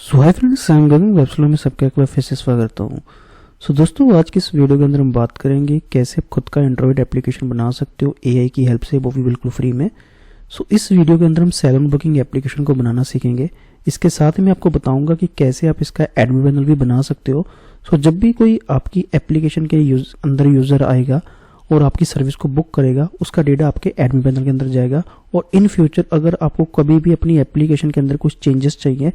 So hi friends, I am gaming वेबस्लो में सबका एक बार फिर से स्वागत करता हूँ। सो दोस्तों, आज की इस वीडियो के अंदर हम बात करेंगे कैसे आप खुद का एंड्रॉइड एप्लीकेशन बना सकते हो एआई की हेल्प से, वो भी बिल्कुल फ्री में। सो इस वीडियो के अंदर हम सैलून बुकिंग एप्लीकेशन को बनाना सीखेंगे। इसके साथ ही मैं आपको बताऊंगा कि कैसे आप इसका एडमिन पैनल भी बना सकते हो। सो जब भी कोई आपकी एप्लीकेशन के अंदर यूजर आएगा और आपकी सर्विस को बुक करेगा, उसका डेटा आपके एडमिन पैनल के अंदर जाएगा। और इन फ्यूचर अगर आपको कभी भी अपनी एप्लीकेशन के अंदर कुछ चेंजेस चाहिए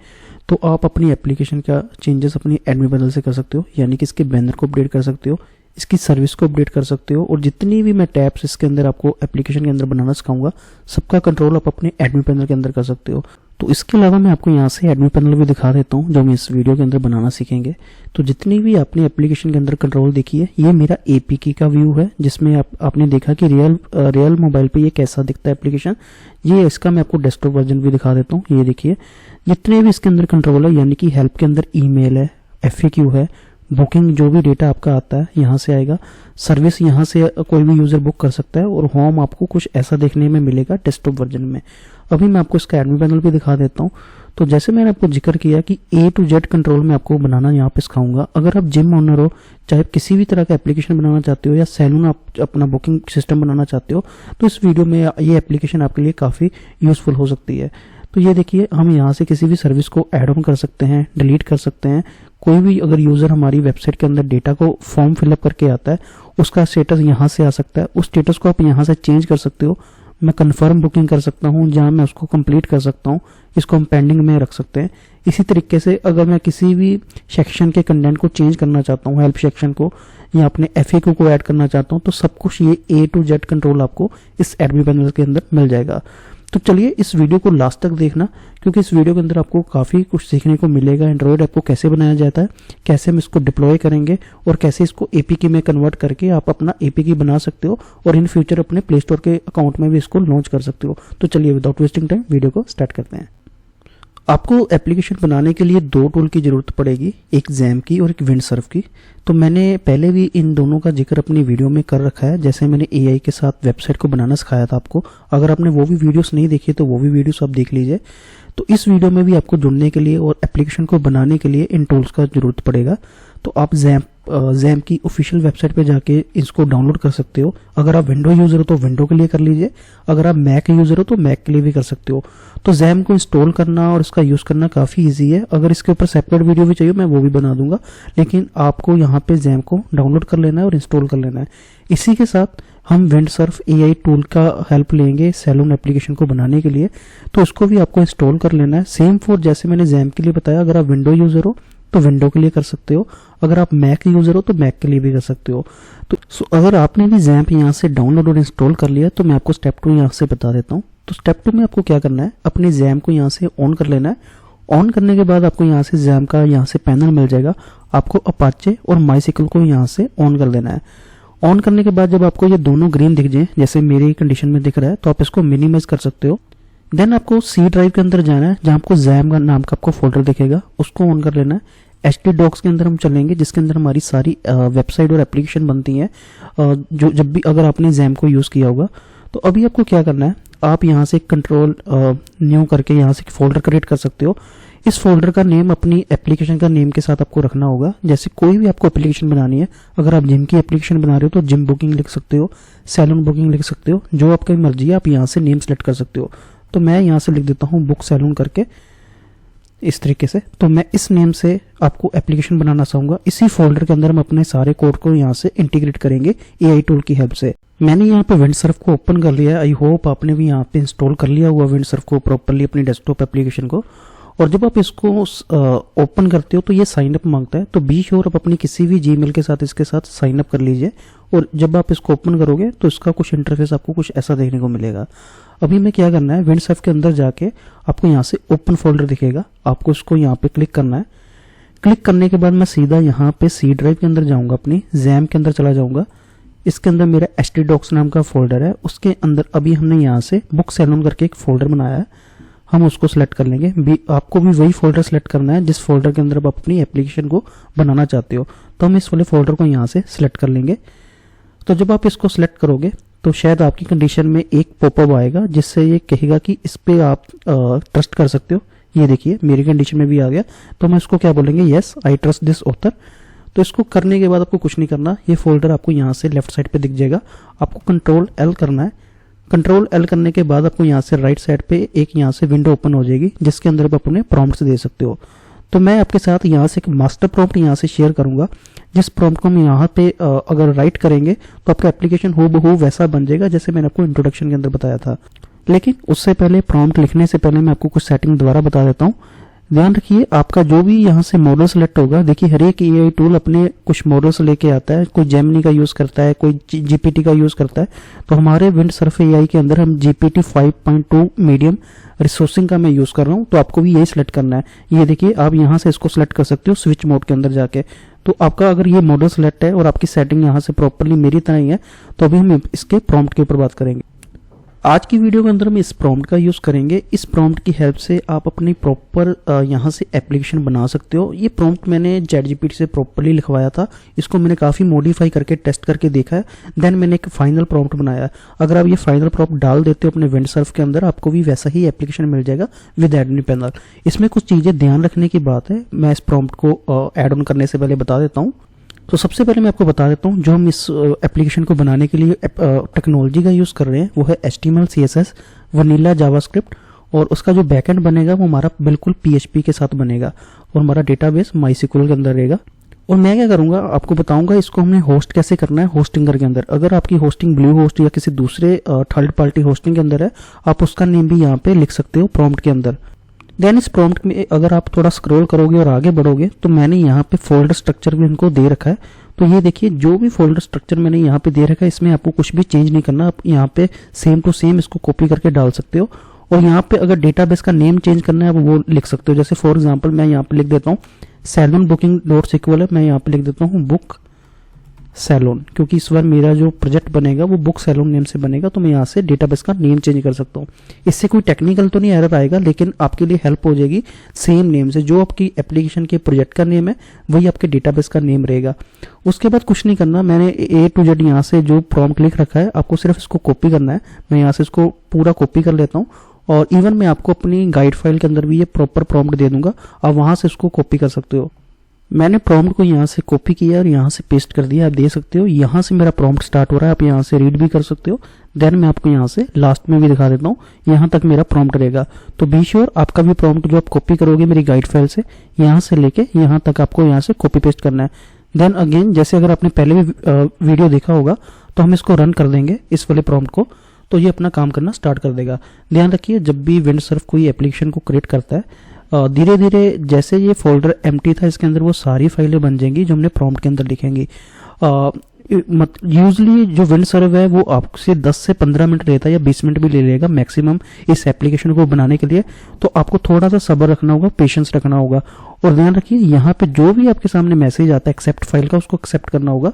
तो आप अपनी एप्लीकेशन का चेंजेस अपनी एडमिन पैनल से कर सकते हो, यानी कि इसके बैनर को अपडेट कर सकते हो, इसकी सर्विस को अपडेट कर सकते हो। और जितनी भी मैं टैब्स इसके अंदर आपको एप्लीकेशन के अंदर बनाना सिखाऊंगा, सबका कंट्रोल आप अपने एडमिन पैनल के अंदर कर सकते हो। तो इसके अलावा मैं आपको यहाँ से एडमिन पैनल भी दिखा देता हूँ जो हम इस वीडियो के अंदर बनाना सीखेंगे। तो जितनी भी आपने एप्लीकेशन के अंदर कंट्रोल देखी है, ये मेरा एपीके का व्यू है, जिसमें आपने देखा कि रियल मोबाइल पे ये कैसा दिखता है एप्लीकेशन। ये इसका मैं आपको डेस्कटॉप वर्जन भी दिखा देता हूँ। ये देखिए, जितने भी इसके अंदर कंट्रोल है, यानी कि हेल्प के अंदर ईमेल है, एफएक्यू है, बुकिंग जो भी डेटा आपका आता है यहाँ से आएगा, सर्विस यहाँ से कोई भी यूजर बुक कर सकता है, और होम आपको कुछ ऐसा देखने में मिलेगा डेस्कटॉप वर्जन में। अभी मैं आपको इसका एडमिन पैनल भी दिखा देता हूँ। तो जैसे मैंने आपको जिक्र किया कि A to Z कंट्रोल में आपको बनाना यहाँ पे सिखाऊंगा। अगर आप जिम ओनर हो, चाहे किसी भी तरह का एप्लीकेशन बनाना चाहते हो, या सैलून आप अपना बुकिंग सिस्टम बनाना चाहते हो, तो इस वीडियो में ये एप्लीकेशन आपके लिए काफ़ी यूजफुल हो सकती है। तो ये देखिए, हम यहाँ से किसी भी सर्विस को ऐड ऑन कर सकते हैं, डिलीट कर सकते हैं। कोई भी अगर यूजर हमारी वेबसाइट के अंदर डेटा को फॉर्म फिलअप करके आता है, उसका स्टेटस यहाँ से आ सकता है। उस स्टेटस को आप यहाँ से चेंज कर सकते हो। मैं कंफर्म बुकिंग कर सकता हूँ, जहाँ मैं उसको कंप्लीट कर सकता हूँ, इसको हम पेंडिंग में रख सकते हैं। इसी तरीके से अगर मैं किसी भी सेक्शन के कंटेंट को चेंज करना चाहता हूँ, हेल्प सेक्शन को, या अपने एफएक्यू को ऐड करना चाहता हूँ, तो सब कुछ ये A to Z कंट्रोल आपको इस एडमिन पैनल के अंदर मिल जाएगा। तो चलिए इस वीडियो को लास्ट तक देखना, क्योंकि इस वीडियो के अंदर आपको काफ़ी कुछ सीखने को मिलेगा। एंड्रॉइड ऐप को कैसे बनाया जाता है, कैसे हम इसको डिप्लॉय करेंगे, और कैसे इसको एपीके में कन्वर्ट करके आप अपना एपीके बना सकते हो, और इन फ्यूचर अपने प्ले स्टोर के अकाउंट में भी इसको लॉन्च कर सकते हो। तो चलिए विदाउट वेस्टिंग टाइम वीडियो को स्टार्ट करते हैं। आपको एप्लीकेशन बनाने के लिए दो टूल की जरूरत पड़ेगी, एक जैम की और एक विंडसर्फ की। तो मैंने पहले भी इन दोनों का जिक्र अपनी वीडियो में कर रखा है, जैसे मैंने एआई के साथ वेबसाइट को बनाना सिखाया था आपको। अगर आपने वो भी वीडियोस नहीं देखी तो वो भी वीडियोस आप देख लीजिए। तो इस वीडियो में भी आपको जुड़ने के लिए और एप्लीकेशन को बनाने के लिए इन टूल्स का जरूरत पड़ेगा। तो आप जैम की ऑफिशियल वेबसाइट पे जाके इसको डाउनलोड कर सकते हो। अगर आप विंडो यूजर हो तो विंडो के लिए कर लीजिए, अगर आप मैक यूजर हो तो मैक के लिए भी कर सकते हो। तो जैम को इंस्टॉल करना और इसका यूज करना काफी इजी है। अगर इसके ऊपर सेपरेट वीडियो भी चाहिए मैं वो भी बना दूंगा, लेकिन आपको यहाँ पे जैम को डाउनलोड कर लेना है और इंस्टॉल कर लेना है। इसी के साथ हम विंडसर्फ एआई टूल का हेल्प लेंगे सैलून एप्लीकेशन को बनाने के लिए, तो उसको भी आपको इंस्टॉल कर लेना है। सेम फॉर जैसे मैंने जैम के लिए बताया, अगर आप विंडो यूजर हो तो विंडो के लिए कर सकते हो, अगर आप मैक यूजर हो तो मैक के लिए भी कर सकते हो। तो अगर आपने भी जैम्प यहाँ से डाउनलोड और इंस्टॉल कर लिया, तो मैं आपको स्टेप 2 यहाँ से बता देता हूँ। तो स्टेप 2 में आपको क्या करना है, अपने जैम्प को यहाँ से ऑन कर लेना है। ऑन करने के बाद आपको यहाँ से जैम्प का यहाँ से पैनल मिल जाएगा। आपको अपाचे और माईसाइकिल को यहाँ से ऑन कर देना है। ऑन करने के बाद जब आपको ये दोनों ग्रीन दिख जाए, जैसे मेरी कंडीशन में दिख रहा है, तो आप इसको मिनिमाइज कर सकते हो। देन आपको सी ड्राइव के अंदर जाना है, जहां आपको जैम का नाम का आपको फोल्डर दिखेगा, उसको ऑन कर लेना है। HD डॉक्स के अंदर हम चलेंगे, जिसके अंदर हमारी सारी वेबसाइट और एप्लीकेशन बनती हैं, जो जब भी अगर आपने जैम को यूज किया होगा। तो अभी आपको क्या करना है, आप यहाँ से कंट्रोल न्यू करके यहाँ से फोल्डर क्रिएट कर सकते हो। इस फोल्डर का नेम अपनी एप्लीकेशन का नेम के साथ आपको रखना होगा। जैसे कोई भी आपको एप्लीकेशन बनानी है, अगर आप जिम की एप्लीकेशन बना रहे हो तो जिम बुकिंग लिख सकते हो, सैलून बुकिंग लिख सकते हो, जो आपकी मर्जी है, आप यहाँ से नेम सेलेक्ट कर सकते हो। तो मैं यहाँ से लिख देता हूँ बुक सैलून करके, इस तरीके से। तो मैं इस नेम से आपको एप्लीकेशन बनाना चाहूंगा। इसी फोल्डर के अंदर हम अपने सारे कोड को यहाँ से इंटीग्रेट करेंगे एआई टूल की हेल्प से। मैंने यहाँ पे विंडसर्फ को ओपन कर लिया है। आई होप आपने भी यहाँ पे इंस्टॉल कर लिया हुआ विंडसर्फ को प्रॉपरली अपनी डेस्कटॉप एप्लीकेशन को। और जब आप इसको ओपन करते हो तो ये साइन अप मांगता है, तो बी श्योर आप अपनी किसी भी जीमेल के साथ इसके साथ साइन अप कर लीजिए। और जब आप इसको ओपन करोगे तो इसका कुछ इंटरफेस आपको कुछ ऐसा देखने को मिलेगा। अभी मैं क्या करना है, विंडसर्फ के अंदर जाके आपको यहाँ से ओपन फोल्डर दिखेगा, आपको इसको यहाँ पे क्लिक करना है। क्लिक करने के बाद मैं सीधा यहाँ पे सी ड्राइव के अंदर जाऊंगा, अपनी जैम के अंदर चला जाऊंगा। इसके अंदर मेरा HD डॉक्स नाम का फोल्डर है, उसके अंदर अभी हमने यहाँ से बुक सैलून करके एक फोल्डर बनाया है, हम उसको सिलेक्ट कर लेंगे। आपको भी वही फोल्डर सेलेक्ट करना है जिस फोल्डर के अंदर आप अपनी एप्लीकेशन को बनाना चाहते हो। तो हम इस वाले फोल्डर को यहाँ से सिलेक्ट कर लेंगे। तो जब आप इसको सिलेक्ट करोगे तो शायद आपकी कंडीशन में एक पॉपअप आएगा, जिससे ये कहेगा कि इस पे आप ट्रस्ट कर सकते हो, ये देखिए मेरी कंडीशन में भी आ गया। तो मैं इसको क्या बोलेंगे, yes I trust this author. तो इसको करने के बाद आपको कुछ नहीं करना, ये फोल्डर आपको यहाँ से लेफ्ट साइड पे दिख जाएगा। आपको कंट्रोल एल करना है। कंट्रोल एल करने के बाद आपको यहाँ से राइट साइड पे एक यहाँ से विंडो ओपन हो जाएगी जिसके अंदर आप अपने प्रॉम्प्ट्स दे सकते हो। तो मैं आपके साथ यहाँ से एक मास्टर प्रॉम्प्ट यहाँ से शेयर करूंगा, जिस प्रॉम्प्ट को हम यहाँ पे अगर राइट करेंगे तो आपका एप्लीकेशन हूबहू वैसा बन जाएगा जैसे मैंने आपको इंट्रोडक्शन के अंदर बताया था। लेकिन उससे पहले प्रॉम्प्ट लिखने से पहले मैं आपको कुछ सेटिंग दोबारा बता देता हूँ। ध्यान रखिए आपका जो भी यहाँ से मॉडल सेलेक्ट होगा, देखिए हर एक एआई टूल अपने कुछ मॉडल्स लेके आता है। कोई जेमिनी का यूज करता है, कोई जीपीटी का यूज करता है। तो हमारे विंडसर्फ एआई के अंदर हम जीपीटी 5.2 मीडियम रिसोर्सिंग का मैं यूज कर रहा हूँ। तो आपको भी यही सिलेक्ट करना है। ये देखिए आप यहाँ से इसको सिलेक्ट कर सकते हो स्विच मोड के अंदर जाके। तो आपका अगर ये मॉडल सेलेक्ट है और आपकी सेटिंग यहाँ से प्रॉपरली मेरी तरह ही है, तो अभी हम इसके प्रॉम्प्ट के ऊपर बात करेंगे। आज की वीडियो के अंदर हम इस प्रॉम्प्ट का यूज करेंगे। इस प्रॉम्प्ट की हेल्प से आप अपनी प्रॉपर यहाँ से एप्लीकेशन बना सकते हो। ये प्रॉम्प्ट मैंने चैटजीपीटी से प्रॉपरली लिखवाया था। इसको मैंने काफी मॉडिफाई करके टेस्ट करके देखा है, देन मैंने एक फाइनल प्रॉम्प्ट बनाया। अगर आप ये फाइनल प्रॉम्प्ट डाल देते हो अपने विंडसर्फ के अंदर, आपको भी वैसा ही एप्लीकेशन मिल जाएगा विद एडमिन पैनल। इसमें कुछ चीजें ध्यान रखने की बात है, मैं इस प्रॉम्प्ट को ऐड ऑन करने से पहले बता देता हूँ। तो सबसे पहले मैं आपको बता देता हूँ जो हम इस एप्लीकेशन को बनाने के लिए टेक्नोलॉजी का यूज कर रहे हैं वो है HTML CSS वनीला जावास्क्रिप्ट, और उसका जो बैकएंड बनेगा वो हमारा बिल्कुल PHP के साथ बनेगा और हमारा डेटाबेस MySQL के अंदर रहेगा। और मैं क्या करूंगा आपको बताऊंगा इसको हमने होस्ट कैसे करना है होस्टिंगर के अंदर। अगर आपकी होस्टिंग ब्लू होस्ट या किसी दूसरे थर्ड पार्टी होस्टिंग के अंदर है, आप उसका नेम भी यहाँ पे लिख सकते हो प्रॉम्प्ट के अंदर। देन इस प्रॉम्प्ट में अगर आप थोड़ा स्क्रॉल करोगे और आगे बढ़ोगे तो मैंने यहाँ पे फोल्डर स्ट्रक्चर भी इनको दे रखा है। तो ये देखिए जो भी फोल्डर स्ट्रक्चर मैंने यहाँ पे दे रखा है, इसमें आपको कुछ भी चेंज नहीं करना। आप यहाँ पे सेम टू सेम इसको कॉपी करके डाल सकते हो। और यहाँ पे अगर डेटाबेस का नेम चेंज करना है वो लिख सकते हो। जैसे फॉर एग्जाम्पल मैं यहाँ पे लिख देता हूँ सैलून बुकिंग .sql है, मैं यहाँ पे लिख देता हूँ बुक सैलून, क्योंकि इस बार मेरा जो प्रोजेक्ट बनेगा वो बुक सैलून नेम से बनेगा। तो मैं यहाँ से डेटाबेस का नेम चेंज कर सकता हूँ। इससे कोई टेक्निकल तो नहीं एरर आएगा, लेकिन आपके लिए हेल्प हो जाएगी। सेम नेम से जो आपकी एप्लीकेशन के प्रोजेक्ट का नेम है वही आपके डेटाबेस का नेम रहेगा। उसके बाद कुछ नहीं करना, मैंने A to Z यहाँ से जो प्रॉम्प्ट लिख रखा है आपको सिर्फ इसको कॉपी करना है। मैं यहाँ से इसको पूरा कॉपी कर लेता हूँ और इवन मैं आपको अपनी गाइड फाइल के अंदर भी ये प्रॉपर प्रॉम्प्ट दे दूंगा, आप वहां से इसको कॉपी कर सकते हो। मैंने प्रॉम्प्ट को यहाँ से कॉपी किया और यहाँ से पेस्ट कर दिया, आप दे सकते हो। यहाँ से मेरा प्रॉम्प्ट स्टार्ट हो रहा है, आप यहाँ से रीड भी कर सकते हो। देन मैं आपको यहाँ से लास्ट में भी दिखा देता हूँ, यहाँ तक मेरा प्रॉम्प्ट रहेगा। तो बी श्योर आपका भी प्रॉम्प्ट जो आप कॉपी करोगे मेरी गाइड फाइल से, यहाँ से लेके यहाँ तक आपको यहाँ से कॉपी पेस्ट करना है। देन अगेन जैसे अगर आपने पहले भी वीडियो देखा होगा तो हम इसको रन कर देंगे इस वाले प्रॉम्प्ट को, तो ये अपना काम करना स्टार्ट कर देगा। ध्यान रखिए जब भी विंडसर्फ कोई एप्लीकेशन को क्रिएट करता है, धीरे धीरे जैसे ये फोल्डर एम्प्टी था इसके अंदर वो सारी फाइलें बन जाएंगी जो हमने प्रॉम्प्ट के अंदर लिखेंगी। यूजली जो विंडसर्फ है वो आपसे 10 से 15 मिनट लेता है या 20 मिनट भी ले लेगा मैक्सिमम इस एप्लीकेशन को बनाने के लिए। तो आपको थोड़ा सा सब्र रखना होगा, पेशेंस रखना होगा। और ध्यान रखिए यहाँ पे जो भी आपके सामने मैसेज आता है एक्सेप्ट फाइल का, उसको एक्सेप्ट करना होगा।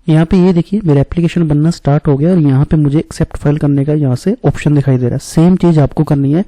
यहाँ पे ये देखिए मेरा एप्लीकेशन बनना स्टार्ट हो गया और यहाँ पे मुझे एक्सेप्ट फाइल करने का यहाँ से ऑप्शन दिखाई दे रहा है। सेम चीज आपको करनी है,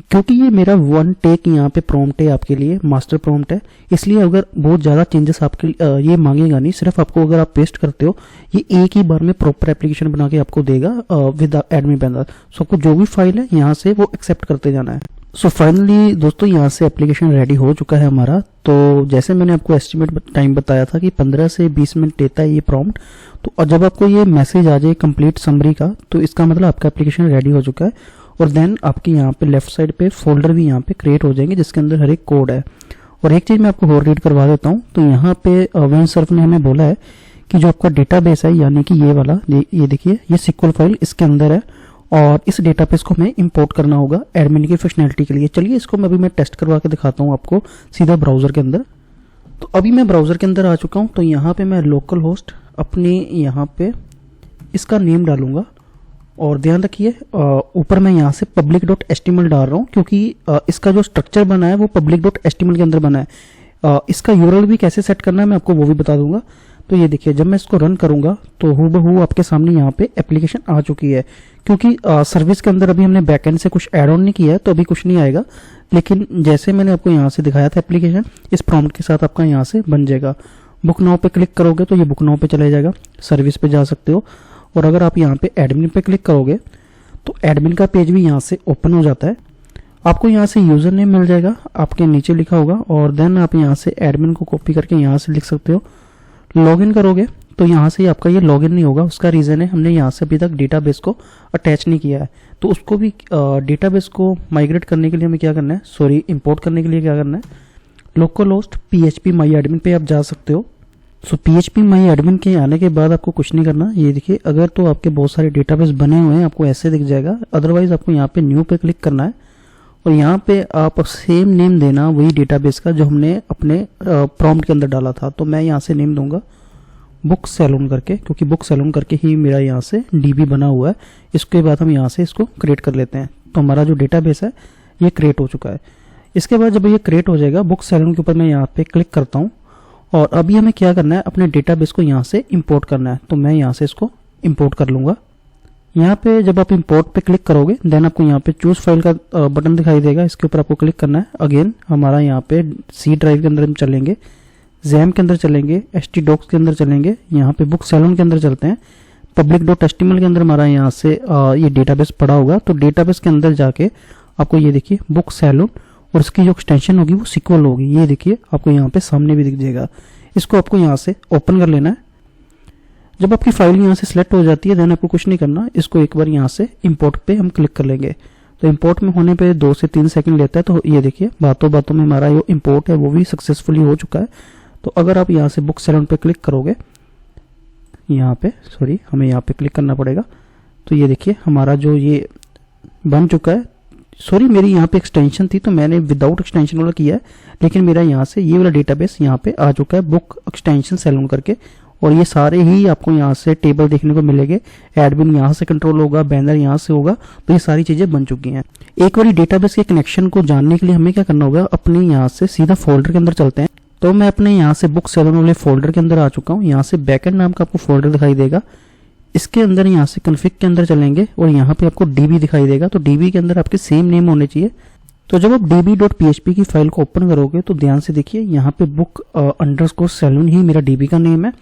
क्योंकि ये मेरा वन टेक यहाँ पे प्रॉम्प्ट है आपके लिए, मास्टर प्रॉम्प्ट है, इसलिए अगर बहुत ज्यादा चेंजेस आपके ये मांगेगा नहीं। सिर्फ आपको अगर आप पेस्ट करते हो ये एक ही बार में प्रॉपर एप्लीकेशन बना के आपको देगा विद एडमिन पैनल। सो आपको जो भी फाइल है यहाँ से वो एक्सेप्ट करते जाना है। सो फाइनली दोस्तों यहाँ से एप्लीकेशन रेडी हो चुका है हमारा। तो जैसे मैंने आपको एस्टिमेट टाइम बताया था कि 15 से 20 मिनट लेता है ये प्रॉम्प्ट। तो जब आपको ये मैसेज आ जाए कंप्लीट समरी का, तो इसका मतलब आपका एप्लीकेशन रेडी हो चुका है। और देन आपके यहाँ पे लेफ्ट साइड पे फोल्डर भी यहाँ पे क्रिएट हो जाएंगे जिसके अंदर हर एक कोड है। और एक चीज मैं आपको और रीड करवा देता हूँ। तो यहाँ पे विंडसर्फ ने हमें बोला है कि जो आपका डेटाबेस है यानी कि ये वाला, ये देखिए ये SQL फाइल इसके अंदर है और इस डेटाबेस को हमें इंपोर्ट करना होगा एडमिन की फंक्शनैलिटी के लिए। चलिए इसको मैं टेस्ट करवा के दिखाता हूँ आपको सीधा ब्राउजर के अंदर। तो अभी मैं ब्राउजर के अंदर आ चुका हूँ। तो यहाँ पे मैं लोकल होस्ट अपने यहाँ पे इसका नेम डालूंगा और ध्यान रखिए ऊपर मैं यहाँ से public.html डाल रहा हूँ, क्योंकि इसका जो स्ट्रक्चर बना है वो public.html के अंदर बना है। इसका URL भी कैसे सेट करना है मैं आपको वो भी बता दूंगा। तो ये देखिए जब मैं इसको रन करूंगा तो हूबहू आपके सामने यहाँ पे एप्लीकेशन आ चुकी है। क्योंकि सर्विस के अंदर अभी हमने बैकएंड से कुछ ऐड ऑन नहीं किया है तो अभी कुछ नहीं आएगा, लेकिन जैसे मैंने आपको यहाँ से दिखाया था एप्लीकेशन इस प्रॉम्प्ट के साथ आपका यहाँ से बन जाएगा। बुक नाउ पे क्लिक करोगे तो ये बुक नाउ पे चला जाएगा, सर्विस पे जा सकते हो। और अगर आप यहाँ पे एडमिन पे क्लिक करोगे तो एडमिन का पेज भी यहाँ से ओपन हो जाता है। आपको यहाँ से यूजर नेम मिल जाएगा, आपके नीचे लिखा होगा, और देन आप यहाँ से एडमिन को कॉपी करके यहाँ से लिख सकते हो। लॉगिन करोगे तो यहाँ से आपका ये लॉगिन नहीं होगा। उसका रीज़न है हमने यहाँ से अभी तक डेटाबेस को अटैच नहीं किया है। तो उसको भी डेटाबेस को माइग्रेट करने के लिए हमें क्या करना है, इंपोर्ट करने के लिए क्या करना है, लोकल होस्ट PHP माई एडमिन पे आप जा सकते हो। सो PHP माई एडमिन के आने के बाद आपको कुछ नहीं करना। ये देखिए, अगर तो आपके बहुत सारे डेटाबेस बने हुए हैं आपको ऐसे दिख जाएगा, अदरवाइज आपको यहाँ पे न्यू पे क्लिक करना है और यहाँ पे आप सेम नेम देना वही डेटाबेस का जो हमने अपने प्रॉम्प्ट के अंदर डाला था। तो मैं यहाँ से नेम दूंगा बुक सैलून करके, क्योंकि बुक सैलून करके ही मेरा यहाँ से DB बना हुआ है। इसके बाद हम यहाँ से इसको क्रिएट कर लेते हैं। तो हमारा जो डेटाबेस है ये क्रिएट हो चुका है। इसके बाद जब ये क्रिएट हो जाएगा, बुक सैलून के ऊपर मैं यहाँ पे क्लिक करता हूँ और अभी हमें क्या करना है, अपने डेटाबेस को यहाँ से इंपोर्ट करना है। तो मैं यहाँ से इसको इंपोर्ट कर लूंगा। यहाँ पे जब आप इंपोर्ट पे क्लिक करोगे देन आपको यहाँ पे चूज फाइल का बटन दिखाई देगा, इसके ऊपर आपको क्लिक करना है। अगेन हमारा यहाँ पे C ड्राइव के अंदर हम चलेंगे, जैम के अंदर चलेंगे, htdocs के अंदर चलेंगे, यहाँ पे बुक सैलून के अंदर चलते हैं, public.html के अंदर हमारा यहाँ से ये डेटाबेस पड़ा होगा। तो डेटाबेस के अंदर जाके आपको ये देखिए बुक सैलून और इसकी जो एक्सटेंशन होगी वो SQL होगी। ये देखिए आपको यहाँ पे सामने भी दिख जाएगा। इसको आपको यहाँ से ओपन कर लेना है। जब आपकी फाइल यहाँ से सिलेक्ट हो जाती है देन आपको कुछ नहीं करना, इसको एक बार यहाँ से इंपोर्ट पे हम क्लिक कर लेंगे। तो इंपोर्ट में होने पे 2 से 3 सेकंड लेता है। तो ये देखिए बातों बातों में हमारा जो इंपोर्ट है वो भी सक्सेसफुली हो चुका है। तो अगर आप यहाँ से बुक सैलून पे क्लिक करोगे, यहाँ पे हमें यहाँ पे क्लिक करना पड़ेगा। तो ये देखिए हमारा जो ये बन चुका है। मेरी यहाँ पे एक्सटेंशन थी तो मैंने विदाउट एक्सटेंशन वाला किया है, लेकिन मेरा यहाँ से ये वाला डेटाबेस यहाँ पे आ चुका है बुक एक्सटेंशन सैलून करके। और ये सारे ही आपको यहाँ से टेबल देखने को मिलेंगे। एडमिन यहाँ से कंट्रोल होगा, बैनर यहाँ से होगा। तो ये सारी चीजें बन चुकी हैं। एक बार डेटाबेस के कनेक्शन को जानने के लिए हमें क्या करना होगा, अपने यहाँ से सीधा फोल्डर के अंदर चलते हैं। तो मैं अपने यहाँ से बुक सैलून वाले फोल्डर के अंदर आ चुका हूँ। यहाँ से बैकएंड नाम का आपको फोल्डर दिखाई देगा। इसके अंदर यहाँ से कॉन्फ़िग के अंदर चलेंगे और यहाँ पे आपको DB दिखाई देगा। तो DB के अंदर आपके सेम नेम होने चाहिए। तो जब आप db.php की फाइल को ओपन करोगे तो ध्यान से देखिए यहाँ पे बुक अंडरस्कोर सैलून ही मेरा DB का नेम है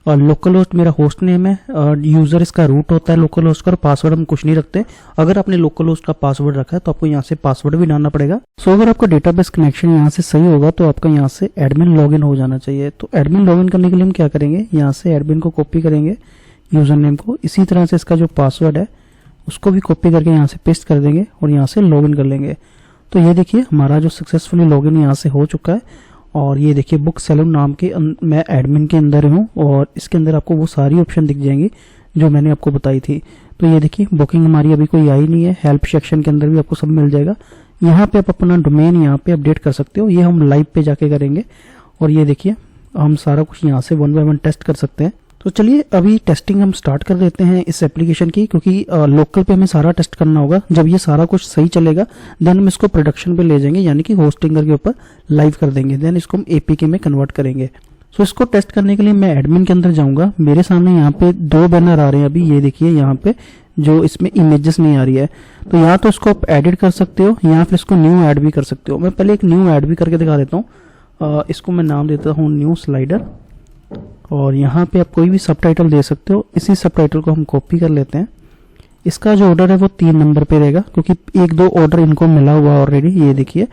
और लोकल होस्ट मेरा होस्ट नेम है। यूजर इसका रूट होता है लोकल होस्ट का, और पासवर्ड हम कुछ नहीं रखते। अगर आपने लोकल होस्ट का पासवर्ड रखा है तो आपको यहाँ से पासवर्ड भी डालना पड़ेगा। अगर आपका डेटाबेस कनेक्शन यहाँ से सही होगा तो आपका यहाँ से एडमिन लॉगिन हो जाना चाहिए। तो एडमिन लॉगिन करने के लिए हम क्या करेंगे, यहाँ से एडमिन को कॉपी करेंगे यूजर नेम को, इसी तरह से इसका जो पासवर्ड है उसको भी कॉपी करके यहाँ से पेस्ट कर देंगे और यहाँ से लॉगिन कर लेंगे। तो ये देखिए हमारा जो सक्सेसफुली लॉगिन यहाँ से हो चुका है। और ये देखिए बुक सैलून नाम के मैं एडमिन के अंदर हूँ और इसके अंदर आपको वो सारी ऑप्शन दिख जाएंगी जो मैंने आपको बताई थी। तो ये देखिए बुकिंग हमारी अभी कोई आई नहीं है। हेल्प सेक्शन के अंदर भी आपको सब मिल जाएगा। यहाँ पे आप अपना डोमेन यहाँ पे अपडेट कर सकते हो, ये हम लाइव पे जाके करेंगे। और ये देखिए हम सारा कुछ यहाँ से 1 बाय 1 टेस्ट कर सकते हैं। तो चलिए अभी टेस्टिंग हम स्टार्ट कर देते हैं इस एप्लीकेशन की, क्योंकि लोकल पे हमें सारा टेस्ट करना होगा। जब ये सारा कुछ सही चलेगा देन हम इसको प्रोडक्शन पे ले जाएंगे, यानी कि होस्टिंगर के ऊपर लाइव कर देंगे। देन इसको हम APK में कन्वर्ट करेंगे। इसको टेस्ट करने के लिए मैं एडमिन के अंदर जाऊंगा। मेरे सामने यहाँ पे 2 बैनर आ रहे हैं अभी, ये देखिए यहाँ पे जो इसमें इमेजेस नहीं आ रही है। तो यहाँ तो इसको आप एडिट कर सकते हो या फिर इसको न्यू ऐड भी कर सकते हो। मैं पहले एक न्यू ऐड भी करके दिखा देता हूँ। इसको मैं नाम देता हूँ न्यू स्लाइडर। और यहाँ पे आप कोई भी सबटाइटल दे सकते हो। इसी सबटाइटल को हम कॉपी कर लेते हैं। इसका जो ऑर्डर है वो 3 नंबर पे रहेगा, क्योंकि 1-2 ऑर्डर इनको मिला हुआ ऑलरेडी। ये देखिए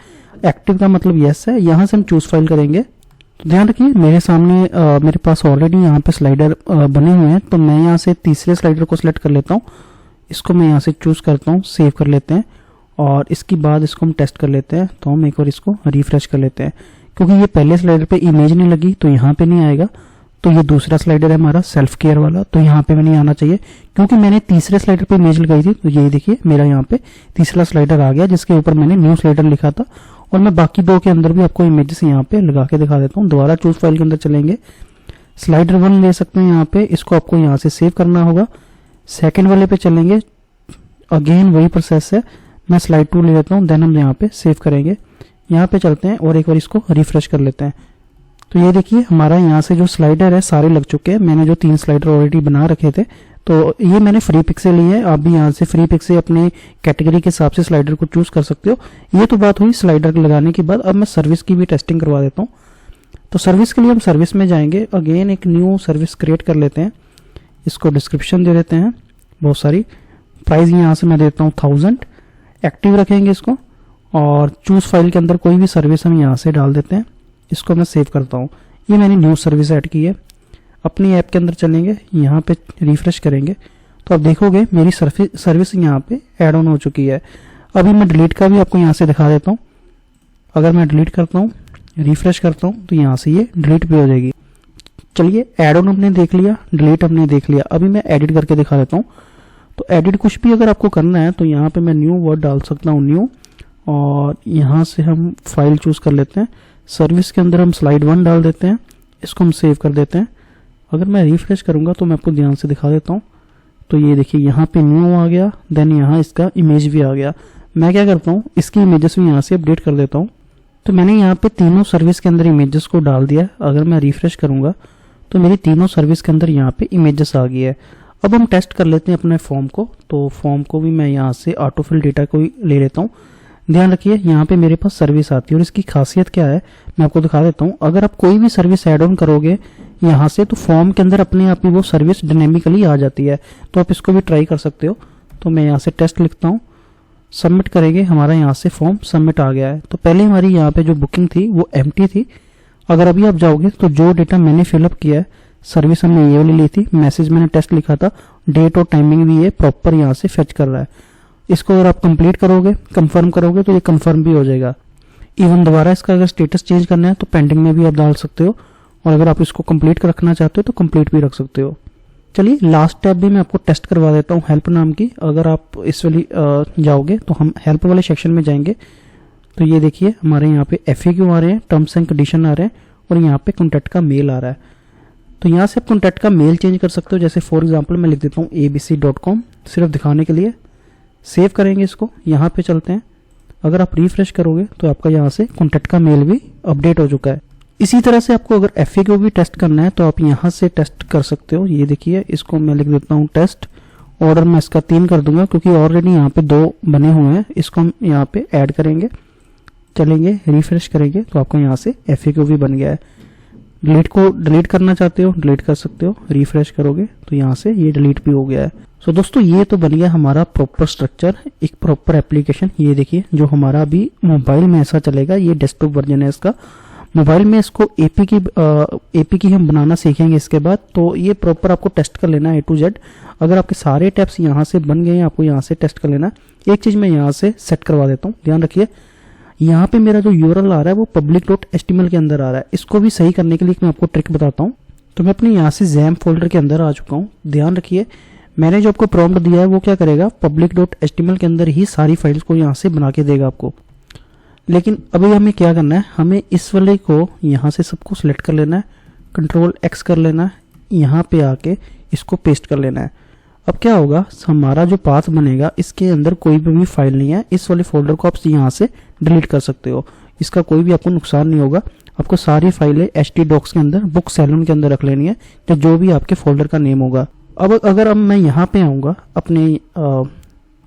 एक्टिव का मतलब यस है। यहाँ से हम चूज फाइल करेंगे। तो ध्यान रखिए मेरे सामने मेरे पास ऑलरेडी यहाँ पे स्लाइडर बने हुए हैं। तो मैं यहाँ से तीसरे स्लाइडर को सिलेक्ट कर लेता हूँ। इसको मैं यहाँ से चूज करता हूँ, सेव कर लेते हैं और इसके बाद इसको हम टेस्ट कर लेते हैं। तो हम एक बार इसको रिफ्रेश कर लेते हैं, क्योंकि ये पहले स्लाइडर पे इमेज नहीं लगी तो यहाँ पे नहीं आएगा। तो ये दूसरा स्लाइडर है हमारा सेल्फ केयर वाला, तो यहाँ पे नहीं आना चाहिए, क्योंकि मैंने तीसरे स्लाइडर पे इमेज लगाई थी। तो ये देखिए मेरा यहाँ पे तीसरा स्लाइडर आ गया जिसके ऊपर मैंने न्यू स्लाइडर लिखा था। और मैं बाकी 2 के अंदर भी आपको इमेजेस यहाँ पे लगा के दिखा देता हूँ। दोबारा चूज फाइल के अंदर चलेंगे, स्लाइडर 1 ले सकते हैं यहाँ पे। इसको आपको यहाँ से सेव करना होगा। सेकेंड वाले पे चलेंगे, अगेन वही प्रोसेस है। मैं स्लाइड 2 ले लेता हूँ, देन हम यहाँ पे सेव करेंगे। यहाँ पे चलते हैं और एक बार इसको रिफ्रेश कर लेते हैं। तो ये देखिए हमारा यहाँ से जो स्लाइडर है सारे लग चुके हैं। मैंने जो 3 स्लाइडर ऑलरेडी बना रखे थे, तो ये मैंने फ्री पिक से लिए है। आप भी यहाँ से फ्री पिक से अपने कैटेगरी के हिसाब से स्लाइडर को चूज कर सकते हो। ये तो बात हुई स्लाइडर लगाने के बाद। अब मैं सर्विस की भी टेस्टिंग करवा देता हूँ। तो सर्विस के लिए हम सर्विस में जाएंगे। अगेन एक न्यू सर्विस क्रिएट कर लेते हैं। इसको डिस्क्रिप्शन दे देते हैं बहुत सारी। प्राइस यहाँ से मैं देता हूँ 1000। एक्टिव रखेंगे इसको और चूज फाइल के अंदर कोई भी सर्विस हम यहाँ से डाल देते हैं। इसको मैं सेव करता हूँ। ये मैंने न्यू सर्विस ऐड की है। अपनी ऐप के अंदर चलेंगे, यहाँ पे रिफ्रेश करेंगे तो आप देखोगे मेरी सर्विस यहाँ पे ऐड ऑन हो चुकी है। अभी मैं डिलीट का भी आपको यहाँ से दिखा देता हूँ। अगर मैं डिलीट करता हूँ, रिफ्रेश करता हूँ तो यहाँ से ये डिलीट भी हो जाएगी। चलिए, ऐड ऑन हमने देख लिया, डिलीट हमने देख लिया। अभी मैं एडिट करके दिखा देता हूँ। तो एडिट कुछ भी अगर आपको करना है तो यहाँ पे मैं न्यू वर्ड डाल सकता हूँ, न्यू, और यहाँ से हम फाइल चूज कर लेते हैं। सर्विस के अंदर हम स्लाइड 1 डाल देते हैं। इसको हम सेव कर देते हैं। अगर मैं रिफ्रेश करूंगा तो मैं आपको ध्यान से दिखा देता हूँ। तो ये देखिए यहाँ पे न्यू आ गया, देन यहाँ इसका इमेज भी आ गया। मैं क्या करता हूँ, इसकी इमेजेस भी यहाँ से अपडेट कर देता हूँ। तो मैंने यहाँ पे तीनों सर्विस के अंदर इमेजेस को डाल दिया। अगर मैं रिफ्रेश करूंगा तो मेरी तीनों सर्विस के अंदर यहाँ पे इमेजेस आ गई है। अब हम टेस्ट कर लेते हैं अपने फॉर्म को। तो फॉर्म को भी मैं यहाँ से ऑटोफिल डेटा को ही ले लेता हूँ। ध्यान रखिए, यहाँ पे मेरे पास सर्विस आती है और इसकी खासियत क्या है मैं आपको दिखा देता हूँ। अगर आप कोई भी सर्विस ऐड ऑन करोगे यहाँ से तो फॉर्म के अंदर अपने आप ही वो सर्विस डायनेमिकली आ जाती है। तो आप इसको भी ट्राई कर सकते हो। तो मैं यहाँ से टेस्ट लिखता हूँ, सबमिट करेंगे, हमारा यहाँ से फॉर्म सबमिट आ गया है। तो पहले हमारी यहाँ पे जो बुकिंग थी वो एम्प्टी थी। अगर अभी आप जाओगे तो जो डेटा मैंने फिलअप किया है, सर्विस हमने ये वाली ली थी, मैसेज मैंने टेस्ट लिखा था, डेट और टाइमिंग भी ये प्रॉपर यहाँ से फेच कर रहा है। इसको अगर आप कंप्लीट करोगे, कंफर्म करोगे तो ये कंफर्म भी हो जाएगा। इवन दोबारा इसका अगर स्टेटस चेंज करना है तो पेंडिंग में भी आप डाल सकते हो, और अगर आप इसको कंप्लीट रखना चाहते हो तो कंप्लीट भी रख सकते हो। चलिए, लास्ट टैब भी मैं आपको टेस्ट करवा देता हूँ, हेल्प नाम की। अगर आप इस वाली जाओगे तो हम हेल्प वाले सेक्शन में जाएंगे। तो ये देखिए हमारे यहाँ पे FAQ आ रहे हैं, टर्म्स एंड कंडीशन आ रहे हैं, और यहाँ पे कॉन्टैक्ट का मेल आ रहा है। तो यहाँ से आप कॉन्टैक्ट का मेल चेंज कर सकते हो। जैसे फॉर एग्जाम्पल मैं लिख देता हूँ abc.com, सिर्फ दिखाने के लिए। सेव करेंगे इसको, यहाँ पे चलते हैं। अगर आप रिफ्रेश करोगे तो आपका यहाँ से कॉन्टैक्ट का मेल भी अपडेट हो चुका है। इसी तरह से आपको अगर FAQ भी टेस्ट करना है तो आप यहाँ से टेस्ट कर सकते हो। ये देखिए, इसको मैं लिख देता हूँ टेस्ट। ऑर्डर मैं इसका 3 कर दूंगा क्योंकि ऑलरेडी यहाँ पे 2 बने हुए हैं। इसको हम यहाँ पे ऐड करेंगे, चलेंगे, रिफ्रेश करेंगे तो आपका यहाँ से FAQ भी बन गया है। डिलीट को डिलीट करना चाहते हो डिलीट कर सकते हो, रिफ्रेश करोगे तो यहाँ से ये डिलीट भी हो गया है। सो दोस्तों, ये तो बन गया हमारा प्रॉपर स्ट्रक्चर, एक प्रॉपर एप्लीकेशन। ये देखिए जो हमारा अभी मोबाइल में ऐसा चलेगा, ये डेस्कटॉप वर्जन है इसका। मोबाइल में इसको एपी की हम बनाना सीखेंगे इसके बाद। तो ये प्रॉपर आपको टेस्ट कर लेना है A to Z। अगर आपके सारे टैब्स यहाँ से बन गए हैं, आपको यहाँ से टेस्ट कर लेना है। एक चीज मैं यहाँ से सेट करवा देता हूँ, ध्यान रखिए। यहाँ पे मेरा जो URL आ रहा है वो public.html के अंदर आ रहा है। इसको भी सही करने के लिए मैं आपको ट्रिक बताता हूँ। तो मैं अपने यहाँ से XAMPP फोल्डर के अंदर आ चुका हूँ। ध्यान रखिए, मैंने जो आपको प्रॉम्प्ट दिया है वो क्या करेगा, public.html के अंदर ही सारी फाइल्स को यहाँ से बना के देगा आपको। लेकिन अभी हमें क्या करना है, हमें इस वाले को यहाँ से सबको सिलेक्ट कर लेना है, Ctrl+X कर लेना है, यहाँ पे आके इसको पेस्ट कर लेना है। अब क्या होगा, हमारा जो पाथ बनेगा इसके अंदर कोई भी फाइल नहीं है। इस वाले फोल्डर को आप यहाँ से डिलीट कर सकते हो, इसका कोई भी आपको नुकसान नहीं होगा। आपको सारी फाइलें htdocs के अंदर, बुक सैलून के अंदर रख लेनी है, या जो भी आपके फोल्डर का नेम होगा। अब मैं यहाँ पे आऊँगा अपने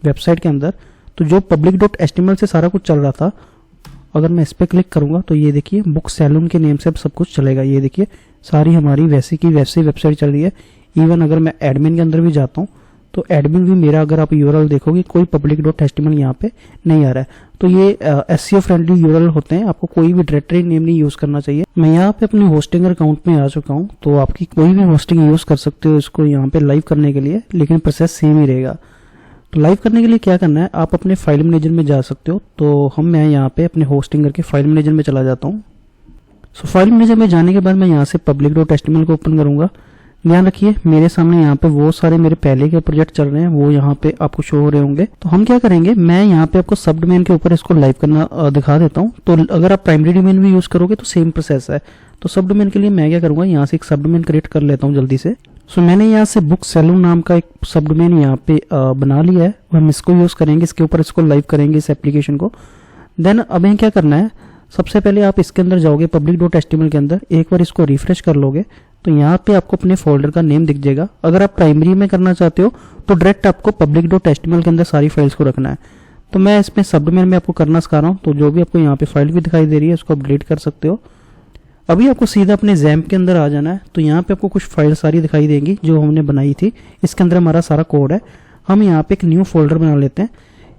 वेबसाइट के अंदर, तो जो public.html से सारा कुछ चल रहा था, अगर मैं इस पर क्लिक करूंगा तो ये देखिए बुक सैलून के नेम से अब सब कुछ चलेगा। ये देखिए सारी हमारी वैसी की वैसी वेबसाइट चल रही है। इवन अगर मैं एडमिन के अंदर भी जाता हूँ तो एडमिन भी मेरा, अगर आप URL देखोगे, कोई public.html यहाँ पे नहीं आ रहा है। तो ये SEO फ्रेंडली URL होते हैं, आपको कोई भी डायरेक्टरी नेम नहीं यूज करना चाहिए। मैं यहाँ पे अपने होस्टिंग अकाउंट में आ चुका हूँ, तो आपकी कोई भी होस्टिंग यूज कर सकते हो इसको यहाँ पे लाइव करने के लिए, लेकिन प्रोसेस सेम ही रहेगा। तो लाइव करने के लिए क्या करना है, आप अपने फाइल मैनेजर में जा सकते हो। तो मैं यहाँ पे अपने होस्टिंग करके फाइल मैनेजर में चला जाता हूँ। सो फाइल मैनेजर में जाने के बाद मैं यहाँ से public.html को ओपन करूंगा। ध्यान रखिए मेरे सामने यहाँ पे वो सारे मेरे पहले के प्रोजेक्ट चल रहे हैं, वो यहाँ पे आपको शो हो रहे होंगे। तो हम क्या करेंगे, मैं यहाँ पे आपको सब डोमेन के ऊपर इसको लाइव करना दिखा देता हूँ। तो अगर आप प्राइमरी डोमेन भी यूज करोगे तो सेम प्रोसेस है। तो सब डोमेन के लिए मैं क्या करूंगा, यहाँ से एक सब डोमेन क्रिएट कर लेता हूँ जल्दी से। सो मैंने यहाँ से बुक सैलून नाम का एक सब डोमेन यहाँ पे बना लिया है, हम इसको यूज करेंगे, इसके ऊपर इसको लाइव करेंगे इस एप्लीकेशन को। देन अब क्या करना है, सबसे पहले आप इसके अंदर जाओगे public.html के अंदर, एक बार इसको रिफ्रेश कर लोगे तो यहाँ पे आपको अपने फोल्डर का नेम दिख जाएगा। अगर आप प्राइमरी में करना चाहते हो तो डायरेक्ट आपको public.html के अंदर सारी फाइल्स को रखना है। तो मैं इसमें सब डोमेन में आपको करना सिखा रहा हूँ। तो जो भी आपको यहाँ पे फाइल भी दिखाई दे रही है उसको आप डिलीट कर सकते हो। अभी आपको सीधा अपने XAMPP के अंदर आ जाना है। तो यहाँ पे आपको कुछ फाइल सारी दिखाई देंगी जो हमने बनाई थी, इसके अंदर हमारा सारा कोड है। हम यहाँ पे एक न्यू फोल्डर बना लेते हैं।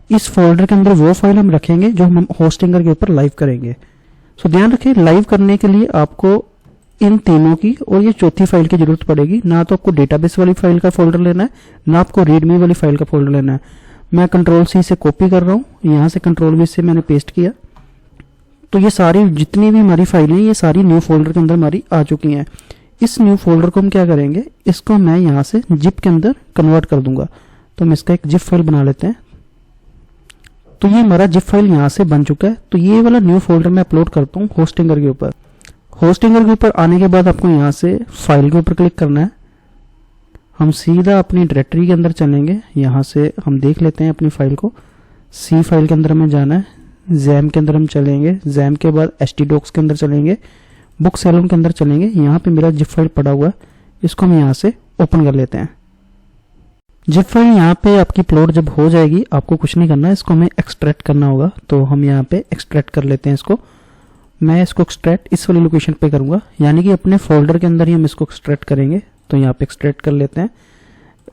इस फोल्डर के अंदर वो फाइल हम रखेंगे जो हम होस्टिंगर के ऊपर लाइव करेंगे। सो ध्यान रखें, लाइव करने के लिए आपको इन तीनों की और ये चौथी फाइल की जरूरत पड़ेगी। ना तो आपको डेटाबेस वाली फाइल का फोल्डर लेना है, ना आपको रीडमी वाली फाइल का फोल्डर लेना है। मैं कंट्रोल सी से कॉपी कर रहा हूँ, यहाँ से कंट्रोल वी से मैंने पेस्ट किया। तो ये सारी जितनी भी हमारी फाइलें ये सारी न्यू फोल्डर के अंदर हमारी आ चुकी हैं। इस न्यू फोल्डर को हम क्या करेंगे, इसको मैं यहाँ से जिप के अंदर कन्वर्ट कर दूंगा। तो हम इसका एक जिप फाइल बना लेते हैं। तो ये हमारा जिप फाइल यहाँ से बन चुका है। तो ये वाला न्यू फोल्डर मैं अपलोड करता हूँ होस्टिंगर के ऊपर। होस्टिंगर के ऊपर आने के बाद आपको यहाँ से फाइल के ऊपर क्लिक करना है। हम सीधा अपनी डायरेक्टरी के अंदर चलेंगे। यहाँ से हम देख लेते हैं अपनी फाइल को। सी फाइल के अंदर हमें जाना है, जैम के अंदर हम चलेंगे, जैम के बाद htdocs के अंदर चलेंगे, बुक सैलून के अंदर चलेंगे। यहाँ पे मेरा जिप फाइल पड़ा हुआ है, इसको हम यहाँ से ओपन कर लेते हैं। जिप फाइल यहाँ पे आपकी अपलोड जब हो जाएगी, आपको कुछ नहीं करना है, इसको हमें एक्सट्रैक्ट करना होगा। तो हम यहाँ पे एक्सट्रैक्ट कर लेते हैं इसको। मैं इसको एक्सट्रैक्ट इस वाली लोकेशन पे करूंगा, यानी कि अपने फोल्डर के अंदर ही हम इसको एक्सट्रैक्ट करेंगे। तो यहाँ पे एक्सट्रैक्ट कर लेते हैं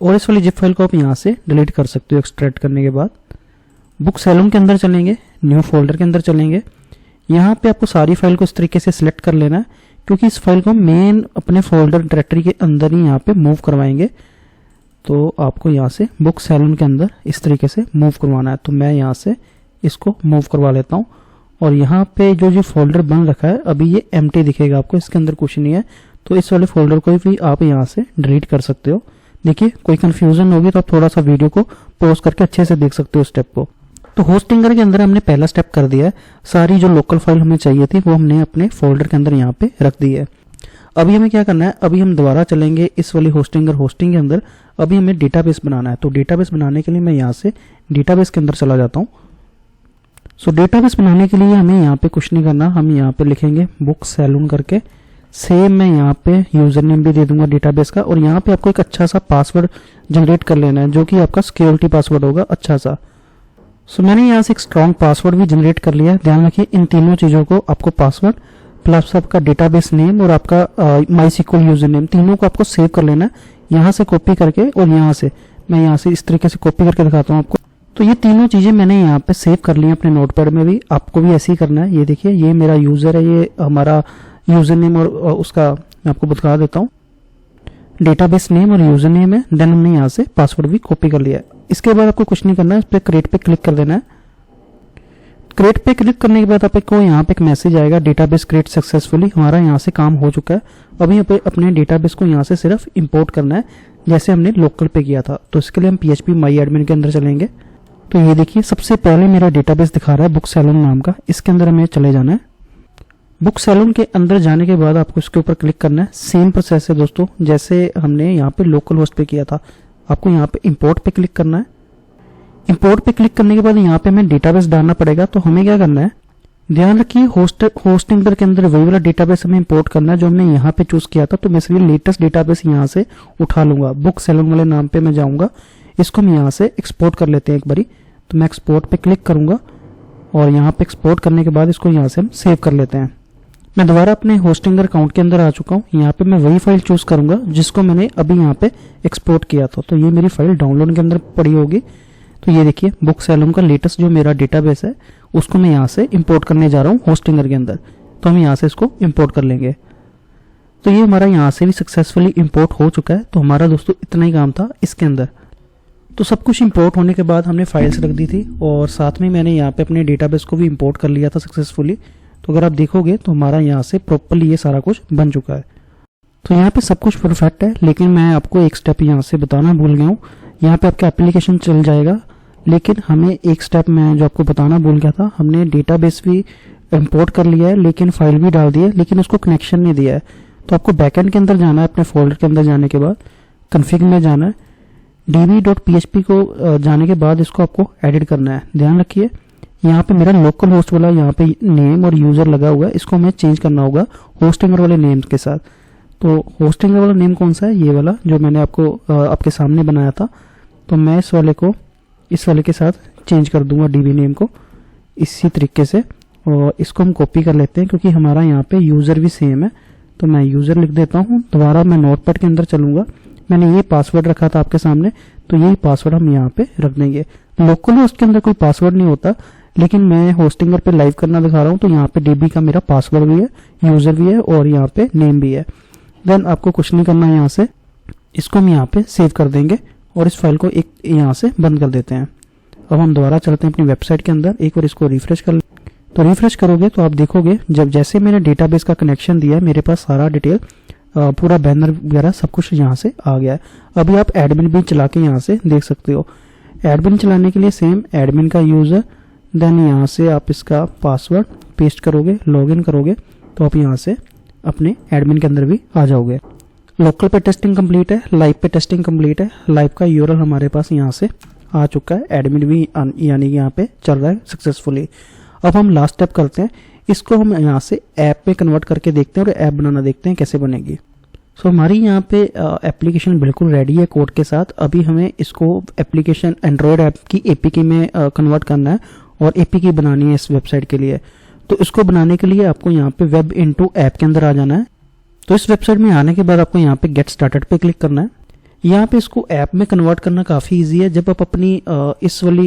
और इस वाली जिप फाइल को आप यहाँ से डिलीट कर सकते हो एक्सट्रैक्ट करने के बाद। बुक सैलून के अंदर चलेंगे, न्यू फोल्डर के अंदर चलेंगे। यहाँ पे आपको सारी फाइल को इस तरीके से सिलेक्ट कर लेना है, क्योंकि इस फाइल को मेन अपने फोल्डर डायरेक्टरी के अंदर ही यहाँ पे मूव करवाएंगे। तो आपको यहाँ से बुक सैलून के अंदर इस तरीके से मूव करवाना है। तो मैं यहाँ से इसको मूव करवा लेता हूँ और यहाँ पे जो फोल्डर बन रखा है अभी ये एम्प्टी दिखेगा आपको, इसके अंदर कुछ नहीं है। तो इस वाले फोल्डर को भी आप यहाँ से डिलीट कर सकते हो। देखिए कोई कंफ्यूजन होगी तो आप थोड़ा सा वीडियो को पॉज करके अच्छे से देख सकते हो स्टेप को। तो होस्टिंगर के अंदर हमने पहला स्टेप कर दिया है। सारी जो लोकल फाइल हमें चाहिए थी वो हमने अपने फोल्डर के अंदर यहाँ पे रख दी है। अभी हमें क्या करना है, अभी हम दोबारा चलेंगे इस वाली होस्टिंगर होस्टिंग के अंदर। अभी हमें डेटाबेस बनाना है। तो डेटाबेस बनाने के लिए मैं यहाँ से डेटाबेस के अंदर चला जाता हूँ। सो डेटाबेस बनाने के लिए हमें यहाँ पे कुछ नहीं करना, हम यहाँ पे लिखेंगे बुक सैलून करके। सेम मैं यहाँ पे यूजर नेम भी दे दूंगा डेटाबेस का, और यहाँ पे आपको एक अच्छा सा पासवर्ड जनरेट कर लेना है जो कि आपका सिक्योरिटी पासवर्ड होगा अच्छा सा। सो मैंने यहाँ से एक स्ट्रॉन्ग पासवर्ड भी जनरेट कर लिया है। ध्यान रखिए इन तीनों चीजों को, आपको पासवर्ड प्लस आपका डेटाबेस नेम और आपका MySQL यूजर नेम, तीनों को आपको सेव कर लेना है यहाँ से कॉपी करके। और यहाँ से मैं यहाँ से इस तरीके से कॉपी करके दिखाता हूँ आपको। तो ये तीनों चीजें मैंने यहाँ पे सेव कर ली हैं अपने नोटपैड में भी। आपको भी ऐसे ही करना है। ये देखिए ये मेरा यूजर है, ये हमारा यूजर नेम और उसका मैं आपको बता देता हूँ, डेटाबेस नेम और यूजर नेम है। देन हमने यहाँ से पासवर्ड भी कॉपी कर लिया है। इसके बाद आपको कुछ नहीं करना है, इस पे क्रिएट पे क्लिक कर देना है। क्रिएट पे क्लिक करने के बाद आपको यहाँ पे एक मैसेज आएगा, डेटाबेस क्रिएट सक्सेसफुली। हमारा यहाँ से काम हो चुका है। अभी यहाँ पे अपने डेटाबेस को यहाँ से सिर्फ इंपोर्ट करना है जैसे हमने लोकल पे किया था। तो इसके लिए हम PHP MyAdmin के अंदर चलेंगे। तो ये देखिए सबसे पहले मेरा डेटाबेस दिखा रहा है बुक सैलून नाम का, इसके अंदर हमें चले जाना है। बुक सैलून के अंदर जाने के बाद आपको इसके ऊपर क्लिक करना है। सेम प्रोसेस है दोस्तों जैसे हमने यहाँ पे लोकल होस्ट पे किया था। आपको यहाँ पे इंपोर्ट पे क्लिक करना है। इंपोर्ट पे क्लिक करने के बाद यहाँ पे हमें डेटाबेस डालना पड़ेगा। तो हमें क्या करना है, ध्यान रखिए होस्टिंगर के अंदर वही वाला डेटाबेस हमें इंपोर्ट करना है जो हमने यहाँ पे चूज किया था। तो मैं इसलिए लेटेस्ट डेटाबेस यहाँ से उठा लूंगा। बुक सैलून वाले नाम पे मैं जाऊंगा, इसको हम यहाँ से एक्सपोर्ट कर लेते हैं एक बारी। तो मैं एक्सपोर्ट पे क्लिक करूंगा और यहाँ पे एक्सपोर्ट करने के बाद इसको यहाँ से हम सेव कर लेते हैं। मैं दोबारा अपने होस्टिंगर अकाउंट के अंदर आ चुका हूँ। यहाँ पे मैं वही फाइल चूज करूंगा जिसको मैंने अभी यहाँ पे एक्सपोर्ट किया था। तो ये मेरी फाइल डाउनलोड के अंदर पड़ी होगी। तो ये देखिए बुक सैलून का लेटेस्ट जो मेरा डेटाबेस है उसको मैं यहाँ से इंपोर्ट करने जा रहा हूँ होस्टिंगर के अंदर। तो हम यहाँ से इसको इंपोर्ट कर लेंगे। तो ये हमारा यहाँ से भी सक्सेसफुली इंपोर्ट हो चुका है। तो हमारा दोस्तों इतना ही काम था इसके अंदर। तो सब कुछ इंपोर्ट होने के बाद हमने फाइल्स रख दी थी और साथ में मैंने यहाँ पे अपने डेटाबेस को भी इंपोर्ट कर लिया था सक्सेसफुली। तो अगर आप देखोगे तो हमारा यहाँ से प्रॉपर्ली ये सारा कुछ बन चुका है। तो यहाँ पे सब कुछ परफेक्ट है, लेकिन मैं आपको एक स्टेप यहाँ से बताना भूल गया हूँ। यहाँ पे आपका एप्लीकेशन चल जाएगा, लेकिन हमें एक स्टेप मैं जो आपको बताना भूल गया था, हमने डेटाबेस भी इंपोर्ट कर लिया है लेकिन फाइल भी डाल दी है, लेकिन उसको कनेक्शन नहीं दिया है। तो आपको बैकएंड के अंदर जाना है, अपने फोल्डर के अंदर जाने के बाद कॉन्फ़िग में जाना है, db.php को जाने के बाद इसको आपको एडिट करना है। ध्यान रखिए यहाँ पे मेरा लोकल होस्ट वाला यहाँ पे नेम और यूजर लगा हुआ है, इसको हमें चेंज करना होगा होस्टिंगर वाले नेम के साथ। तो होस्टिंगर वाला नेम कौन सा है, ये वाला जो मैंने आपको आपके सामने बनाया था। तो मैं इस वाले के साथ चेंज कर दूंगा डीबी नेम को इसी तरीके से, और इसको हम कॉपी कर लेते हैं क्योंकि हमारा यहाँ पे यूजर भी सेम है। तो मैं यूजर लिख देता हूँ। दोबारा मैं नोटपैड के अंदर चलूंगा। मैंने ये पासवर्ड रखा था आपके सामने, तो यही पासवर्ड हम यहाँ पे रख देंगे। लोकल होस्ट के अंदर कोई पासवर्ड नहीं होता, लेकिन मैं होस्टिंगर पे लाइव करना दिखा रहा हूँ, तो यहाँ पे डीबी का मेरा पासवर्ड भी है, यूजर भी है और यहाँ पे नेम भी है। देन आपको कुछ नहीं करना है, यहाँ से इसको हम यहाँ पे सेव कर देंगे और इस फाइल को एक यहाँ से बंद कर देते हैं। अब हम दोबारा चलते हैं अपनी वेबसाइट के अंदर, एक बार इसको रिफ्रेश कर। तो रिफ्रेश करोगे तो आप देखोगे जब जैसे मैंने डेटाबेस का कनेक्शन दिया है, मेरे पास सारा डिटेल पूरा बैनर वगैरह सब कुछ यहाँ से आ गया है। अभी आप एडमिन भी चला के यहाँ से देख सकते हो। एडमिन चलाने के लिए सेम एडमिन का यूजर, देन यहाँ से आप इसका पासवर्ड पेस्ट करोगे, लॉगिन करोगे तो आप यहाँ से अपने एडमिन के अंदर भी आ जाओगे। लोकल पे टेस्टिंग कंप्लीट है, लाइव पे टेस्टिंग कंप्लीट है। लाइव का यूआरएल हमारे पास यहाँ से आ चुका है, एडमिन भी यानी कि यहाँ पे चल रहा है सक्सेसफुली। अब हम लास्ट स्टेप करते हैं, इसको हम यहाँ से ऐप पे कन्वर्ट करके देखते हैं और ऐप बनाना देखते हैं कैसे बनेगी। सो हमारी यहाँ पे एप्लीकेशन बिल्कुल रेडी है कोड के साथ। अभी हमें इसको एप्लीकेशन एंड्रॉयड ऐप की एपीके में कन्वर्ट करना है और एपीके बनानी है इस वेबसाइट के लिए। तो इसको बनाने के लिए आपको यहाँ पे वेब इनटू ऐप के अंदर आ जाना है। तो इस वेबसाइट में आने के बाद आपको यहाँ पे गेट स्टार्टेड पे क्लिक करना है। यहाँ पे इसको ऐप में कन्वर्ट करना काफ़ी इजी है। जब आप अपनी इस वाली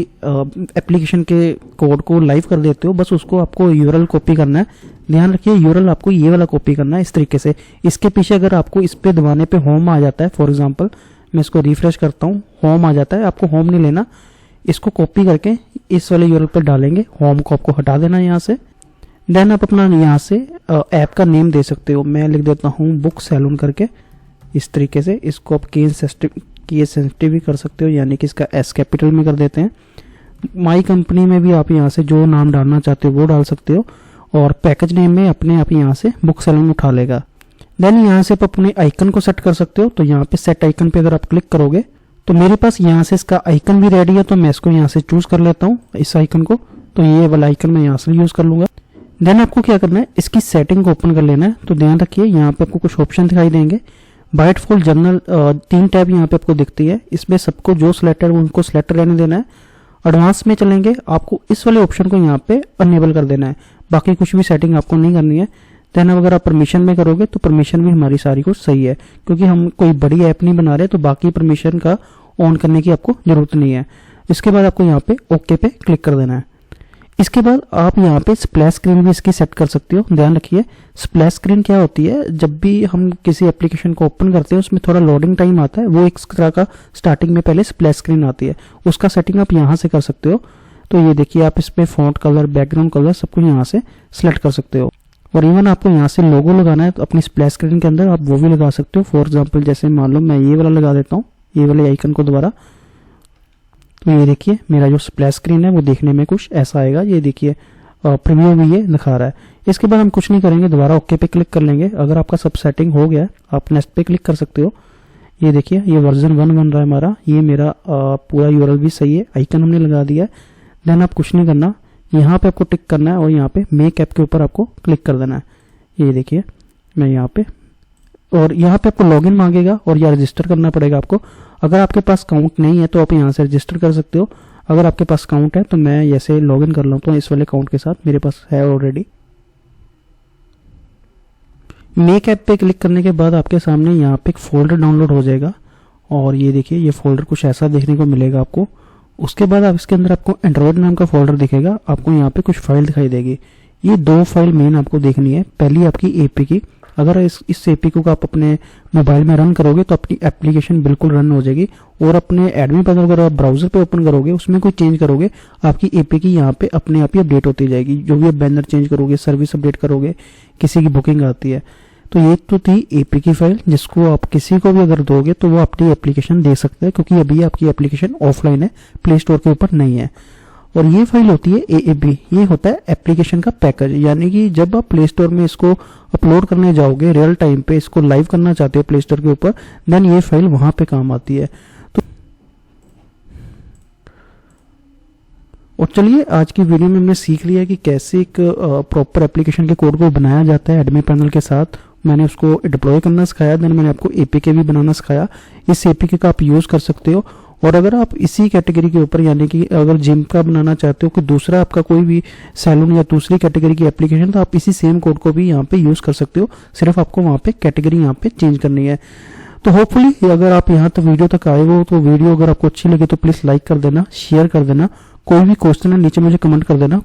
एप्लीकेशन के कोड को लाइव कर देते हो, बस उसको आपको यूआरएल कॉपी करना है। ध्यान रखिए यूआरएल आपको ये वाला कॉपी करना है इस तरीके से। इसके पीछे अगर आपको इस पे दबाने पे होम आ जाता है, फॉर एग्जांपल मैं इसको रिफ्रेश करता हूँ, होम आ जाता है, आपको होम नहीं लेना, इसको कॉपी करके इस वाले यूआरएल पर डालेंगे। होम को आपको हटा देना है यहाँ से। देन आप अपना यहाँ से ऐप का नेम दे सकते हो। मैं लिख देता हूँ बुक सैलून करके, इस तरीके से। इसको आप केस सेंसिटिव भी कर सकते हो, यानी कि इसका एस कैपिटल में कर देते हैं। माई कंपनी में भी आप यहाँ से जो नाम डालना चाहते हो वो डाल सकते हो और पैकेज नेम में अपने आप यहाँ से बुक सैलून उठा लेगा। देन यहाँ से आप अपने आइकन को सेट कर सकते हो। तो यहाँ पे सेट आइकन पे अगर आप क्लिक करोगे तो मेरे पास यहाँ से इसका आइकन भी रेडी है, तो मैं इसको यहाँ से चूज कर लेता हूँ इस आइकन को। तो ये वाला आइकन मैं यहाँ से यूज कर लूंगा। देन आपको क्या करना है, इसकी सेटिंग को ओपन कर लेना है। तो ध्यान रखिए यहाँ पे आपको कुछ ऑप्शन दिखाई देंगे। बाय डिफॉल्ट जनरल 3 टैब यहाँ पे आपको दिखती है, इसमें सबको जो सिलेक्टेड उनको सिलेक्ट रहने देना है। एडवांस में चलेंगे, आपको इस वाले ऑप्शन को यहाँ पे अनेबल कर देना है, बाकी कुछ भी सेटिंग आपको नहीं करनी है। देन अगर आप परमिशन में करोगे तो परमिशन भी हमारी सारी कुछ सही है, क्योंकि हम कोई बड़ी ऐप नहीं बना रहे, तो बाकी परमिशन का ऑन करने की आपको जरूरत नहीं है। इसके बाद आपको यहाँ पे ओके पे क्लिक कर देना है। इसके बाद आप यहाँ पे स्प्लैश स्क्रीन भी इसकी सेट कर सकते हो। ध्यान रखिए स्प्लैश स्क्रीन क्या होती है, जब भी हम किसी एप्लीकेशन को ओपन करते हैं उसमें थोड़ा लोडिंग टाइम आता है, वो एक तरह का स्टार्टिंग में पहले स्प्लैश स्क्रीन आती है, उसका सेटिंग आप यहाँ से कर सकते हो। तो ये देखिए आप इसमें फॉन्ट कलर, बैकग्राउंड कलर सब कुछ यहाँ से सिलेक्ट कर सकते हो। और इवन आपको यहाँ से लोगो लगाना है तो अपनी स्प्लैश स्क्रीन के अंदर आप वो भी लगा सकते हो। फॉर एग्जाम्पल जैसे मान लो मैं ये वाला लगा देता हूँ, ये वाले आइकन को दोबारा। तो ये देखिए मेरा जो स्प्लैश स्क्रीन है वो देखने में कुछ ऐसा आएगा। ये देखिए प्रीमियम भी ये दिखा रहा है। इसके बाद हम कुछ नहीं करेंगे, दोबारा ओके पे क्लिक कर लेंगे। अगर आपका सब सेटिंग हो गया आप नेक्स्ट पे क्लिक कर सकते हो। ये देखिए ये वर्जन 1 बन रहा है हमारा, ये मेरा पूरा यूआरएल भी सही है, आइकन हमने लगा दिया है। देन आप कुछ नहीं करना, यहाँ पे आपको टिक करना है और यहाँ पे मेक ऐप के ऊपर आपको क्लिक कर देना है। ये देखिए मैं यहाँ पे, और यहाँ पे आपको लॉगिन मांगेगा और या रजिस्टर करना पड़ेगा आपको। अगर आपके पास अकाउंट नहीं है तो आप यहाँ से रजिस्टर कर सकते हो। अगर आपके पास अकाउंट है तो मैं जैसे लॉगिन कर लूँ तो इस वाले अकाउंट के साथ मेरे पास है ऑलरेडी। मेक ऐप पे क्लिक करने के बाद आपके सामने यहाँ पे एक फोल्डर डाउनलोड हो जाएगा और ये देखिए ये फोल्डर कुछ ऐसा देखने को मिलेगा आपको। उसके बाद आप इसके अंदर आपको एंड्रॉयड नाम का फोल्डर दिखेगा, आपको यहाँ पे कुछ फाइल दिखाई देगी। ये 2 फाइल मेन आपको देखनी है। पहली आपकी एपीके, अगर इस एपीके को आप अपने मोबाइल में रन करोगे तो अपनी एप्लीकेशन बिल्कुल रन हो जाएगी। और अपने एडमिन पर अगर आप ब्राउजर पे ओपन करोगे उसमें कोई चेंज करोगे, आपकी एपीके यहाँ पे अपने आप ही अपडेट होती जाएगी। जो भी आप बैनर चेंज करोगे, सर्विस अपडेट करोगे, किसी की बुकिंग आती है। तो ये तो थी एपीके फाइल, जिसको आप किसी को भी अगर दोगे तो वो अपनी एप्लीकेशन दे सकते हैं, क्योंकि अभी आपकी एप्लीकेशन ऑफलाइन है, प्ले स्टोर के ऊपर नहीं है। और ये फाइल होती है एएबी, ये होता है एप्लीकेशन का पैकेज, यानी कि जब आप प्ले स्टोर में इसको अपलोड करने जाओगे, रियल टाइम पे इसको लाइव करना चाहते हो प्ले स्टोर के ऊपर, देन ये फाइल वहां पे काम आती है। तो और चलिए आज की वीडियो में हमने सीख लिया कि कैसे एक प्रॉपर एप्लीकेशन के कोड को बनाया जाता है एडमिन पैनल के साथ। मैंने उसको डिप्लॉय करना सिखाया, देन मैंने आपको एपीके भी बनाना सिखाया। इस एपीके का आप यूज कर सकते हो। और अगर आप इसी कैटेगरी के ऊपर, यानी कि अगर जिम का बनाना चाहते हो कि दूसरा आपका कोई भी सैलून या दूसरी कैटेगरी की एप्लीकेशन, तो आप इसी सेम कोड को भी यहाँ पे यूज कर सकते हो। सिर्फ आपको वहाँ पे कैटेगरी यहाँ पे चेंज करनी है। तो होपफुली अगर आप यहाँ तक वीडियो तक आए हो तो वीडियो अगर आपको अच्छी लगे तो प्लीज लाइक कर देना, शेयर कर देना। कोई भी क्वेश्चन है नीचे मुझे कमेंट कर देना।